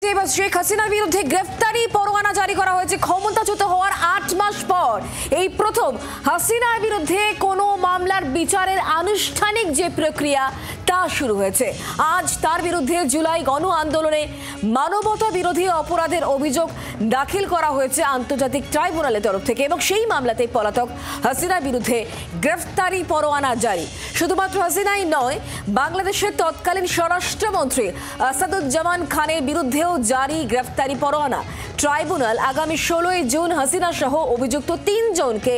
এবার শেখ হাসিনার বিরুদ্ধে গ্রেফতারি পরোয়ানা জারি করা হয়েছে ক্ষমতাচ্যুত হওয়ার ৮ মাস পর। এই প্রথম হাসিনার বিরুদ্ধে কোনো মামলার বিচারের আনুষ্ঠানিক যে প্রক্রিয়া তা শুরু হয়েছে। আজ তার বিরুদ্ধে জুলাই গণ আন্দোলনে মানবতা বিরোধী অপরাধের অভিযোগ দাখিল করা হয়েছে আন্তর্জাতিক ট্রাইব্যুনালের তরফ থেকে এবং সেই মামলাতে পলাতক হাসিনার বিরুদ্ধে গ্রেফতারি পরোয়ানা জারি। শুধুমাত্র হাসিনাই নয়, বাংলাদেশের তৎকালীন স্বরাষ্ট্রমন্ত্রী আসাদুজ্জামান খানের বিরুদ্ধেও জারি গ্রেফতারি পরোয়ানা। ট্রাইব্যুনাল আগামী ১৬ জুন হাসিনা সহ অভিযুক্ত ৩ জনকে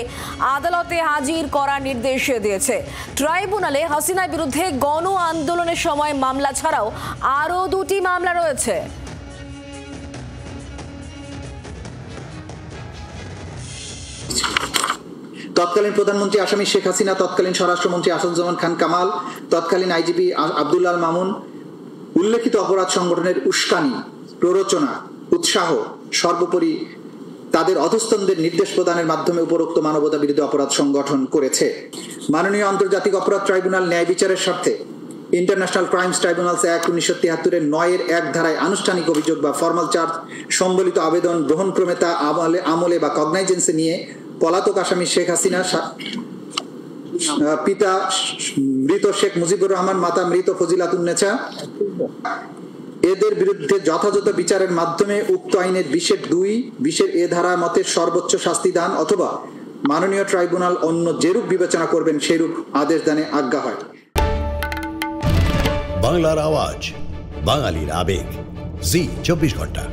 আদালতে হাজির করার নির্দেশ দিয়েছে। ট্রাইব্যুনালে হাসিনার বিরুদ্ধে গণ আন্দোলনের সময় মামলা ছাড়াও আরও ২টি মামলা রয়েছে। তৎকালীন প্রধানমন্ত্রী আসামি শেখ হাসিনা, তৎকালীন স্বরাষ্ট্রমন্ত্রী আসাদুজ্জামান খান কামাল, তৎকালীন আইজিপি আব্দুল্লাহ মামুন উল্লেখিত অপরাধ সংগঠনের উস্কানি, প্ররোচনা, উৎসাহ, সর্বোপরি তাদের অধস্তনদের নির্দেশ প্রদানের মাধ্যমে উপরোক্ত মানবতা বিরোধী অপরাধ সংগঠন করেছে। মাননীয় আন্তর্জাতিক অপরাধ ট্রাইব্যুনাল ন্যায় বিচারের স্বার্থে ইন্টারন্যাশনাল ক্রাইমস ট্রাইব্যুনালস অ্যাক্ট ১৯৭৩-এর ৯-এর ১ ধারায় আনুষ্ঠানিক অভিযোগ বা ফর্মাল চার্জ সম্বলিত আবেদন গ্রহণ ক্রমেতা আমলে বা কগনাইজেন্সে নিয়ে পলাতক আসামি শেখ হাসিনা, পিতা মৃত শেখ মুজিবুর রহমান, মাতা মৃত ফজিলাতুন্নেছা এদের বিরুদ্ধে যথাযথ বিচারের মাধ্যমে উক্ত আইনের ২০-২, ২০-এ ধারা মতে সর্বোচ্চ শাস্তি দান অথবা মাননীয় ট্রাইব্যুনাল অন্য যেরূপ বিবেচনা করবেন সেরূপ আদেশ দানে আজ্ঞা হয়। বাংলার আওয়াজ, বাঙালির আবেগ, জি ২৪ ঘন্টা।